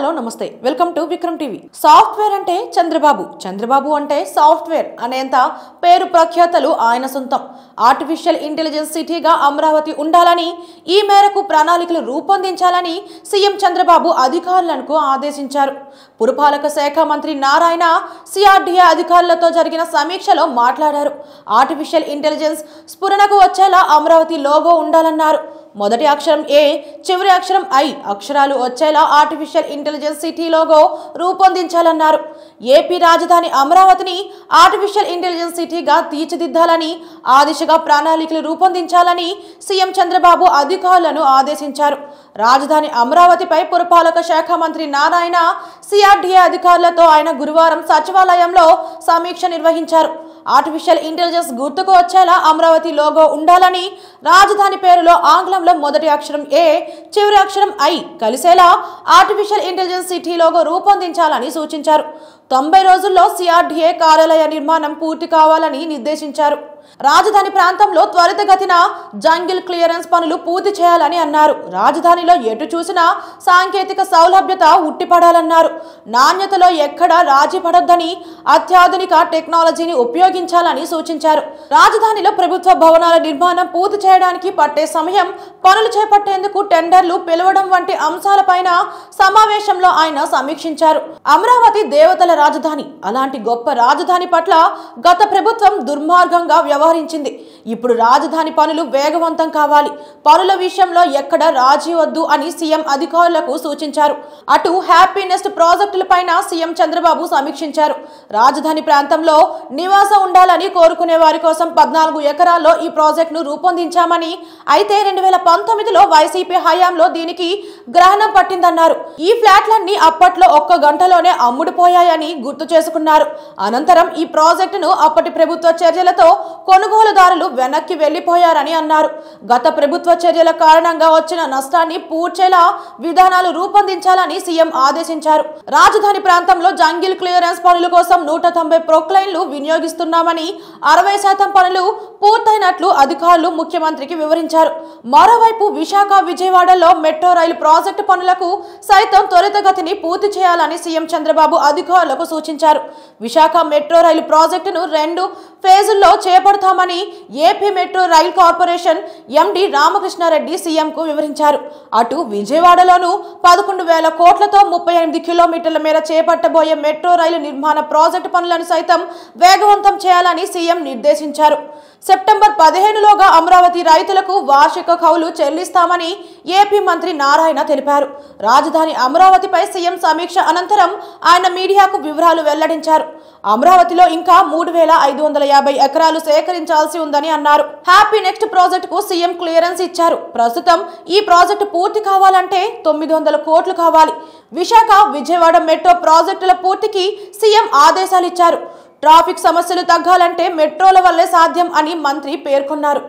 Hello నమస్తే welcome to Vikram TV. Software అంటే చంద్రబాబు అంటే సాఫ్ట్వేర్ అనేంత పేరు ప్రఖ్యాతలు ఆయన సొంతం. ఆర్టిఫిషియల్ ఇంటెలిజెన్స్ సిటీగా అమరావతి ఉండాలని, ఈ మేరకు ప్రణాళికలు రూపొందించాలని సీఎం చంద్రబాబు అధికారులను ఆదేశించారు. పురపాలక శాఖ మంత్రి నారాయణ సిఆర్డీఏ అధికారులతో జరిగిన సమీక్షలో మాట్లాడారు. ఆర్టిఫిషియల్ ఇంటెలిజెన్స్ స్ఫురణకు వచ్చేలా అమరావతి లోగో ఉండాలన్నారు. మొదటి అక్షరం ఏ, చివరి అక్షరం ఐ అక్షరాలు వచ్చేలా ఆర్టిఫిషియల్ ఇంటెలిజెన్స్ సిటీ లోగో రూపొందించాలన్నారు. ఏపీ రాజధాని అమరావతిని ఆర్టిఫిషియల్ ఇంటెలిజెన్స్ సిటీగా తీర్చిదిద్దాలని, ఆ దిశగా ప్రణాళికలు రూపొందించాలని సీఎం చంద్రబాబు అధికారులను ఆదేశించారు. రాజధాని అమరావతిపై పురపాలక శాఖ మంత్రి నారాయణ సిఆర్డీఏ అధికారులతో ఆయన గురువారం సచివాలయంలో సమీక్ష నిర్వహించారు. ఆర్టిఫిషియల్ ఇంటెలిజెన్స్ గుర్తుకు వచ్చేలా అమరావతి లోగో ఉండాలని, రాజధాని పేరులో ఆంగ్లంలో మొదటి అక్షరం ఏ, చివరి అక్షరం ఐ కలిసేలా ఆర్టిఫిషియల్ ఇంటెలిజెన్స్ సిటీ లోగో రూపొందించాలని సూచించారు. 90 రోజుల్లో సిఆర్డీఏ కార్యాలయ నిర్మాణం పూర్తి కావాలని నిర్దేశించారు. రాజధాని ప్రాంతంలో త్వరితగతిన జంగిల్ క్లియరెన్స్ పనులు పూర్తి చేయాలని అన్నారు. రాజధానిలో ఎటు చూసినా సాంకేతిక సౌలభ్యత ఉట్టిపడాలన్నారు. నాణ్యతలో ఎక్కడా రాజీ పడొద్దని, అత్యాధునిక టెక్నాలజీని ఉపయోగించాలని సూచించారు. రాజధానిలో ప్రభుత్వ భవనాల నిర్మాణం పూర్తి చేయడానికి పట్టే సమయం, పనులు చేపట్టేందుకు టెండర్లు పిలవడం వంటి అంశాలపైన సమావేశంలో ఆయన సమీక్షించారు. అమరావతి దేవతల రాజధాని. అలాంటి గొప్ప రాజధాని పట్ల గత ప్రభుత్వం దుర్మార్గంగా వ్యవహరించింది. ఇప్పుడు రాజధాని పనులు వేగవంతం కావాలి. పనుల విషయంలో ఎక్కడ రాజీ వద్దు అని సీఎం అధికారులకు సూచించారు. అటు హ్యాపీ నెస్ట్ ప్రాజెక్టులపైన సీఎం చంద్రబాబు సమీక్షించారు. రాజధాని ప్రాంతంలో నివాసం ఉండాలని కోరుకునే వారి కోసం 14 ఎకరాల్లో ఈ ప్రాజెక్టును రూపొందించామని, అయితే 2019లో వైసీపీ హయాంలో దీనికి గ్రహణం పట్టిందన్నారు. ఈ ఫ్లాట్లన్నీ అప్పట్లో ఒక్క గంటలోనే అమ్ముడుపోయాయని గుర్తు చేసుకున్నారు. అనంతరం ఈ ప్రాజెక్టును అప్పటి ప్రభుత్వ చర్యలతో కొనుగోలుదారులు వెనక్కి వెళ్లిపోయారని అన్నారు. గత ప్రభుత్వ చర్యల కారణంగా వచ్చిన నష్టాన్ని పూడ్చేలా విధానాలు రూపొందించాలని సీఎం ఆదేశించారు. రాజధాని ప్రాంతంలో జంగిల్ క్లియరెన్స్ పనుల కోసం 190 ప్రొక్లైన్లు వినియోగిస్తున్నామని, 60% పనులు పూర్తయినట్లు అధికారులు ముఖ్యమంత్రికి వివరించారు. మరోవైపు విశాఖ విజయవాడలో మెట్రో రైలు ప్రాజెక్టు పనులకు సైతం త్వరితగతిని పూర్తి చేయాలని సీఎం చంద్రబాబు అధికారులకు సూచించారు. విశాఖ మెట్రో రైలు ప్రాజెక్టును 2 ఫేజుల్లో చేపడతామని AP metro rail corporation MD Ramakrishna Reddy సీఎంకు వివరించారు. అటు విజయవాడలోనూ 11,000 కోట్లతో 38 కిలోమీటర్ల మేర చేపట్టబోయే మెట్రో రైలు నిర్మాణ ప్రాజెక్టు పనులను సైతం వేగవంతం చేయాలని సీఎం నిర్దేశించారు. సెప్టెంబర్ 15లోగా అమరావతి రైతులకు వార్షిక కౌలు చెల్లిస్తామని ఏపీ మంత్రి నారాయణ తెలిపారు. రాజధాని అమరావతిపై సీఎం సమీక్ష అనంతరం ఆయన మీడియాకు వివరాలు వెల్లడించారు. అమరావతిలో ఇంకా 3,550 ఎకరాలు సేకరించాల్సి ఉందని అన్నారు. హ్యాపీ నెక్స్ట్ ప్రాజెక్టుకు సీఎం క్లియరెన్స్ ఇచ్చారు. ప్రస్తుతం ఈ ప్రాజెక్టు పూర్తి కావాలంటే 900 కోట్లు కావాలి. విశాఖ విజయవాడ మెట్రో ప్రాజెక్టుల పూర్తికి సీఎం ఆదేశాలు ఇచ్చారు. ట్రాఫిక్ సమస్యలు తగ్గాలంటే మెట్రోల వల్లే సాధ్యం అని మంత్రి పేర్కొన్నారు.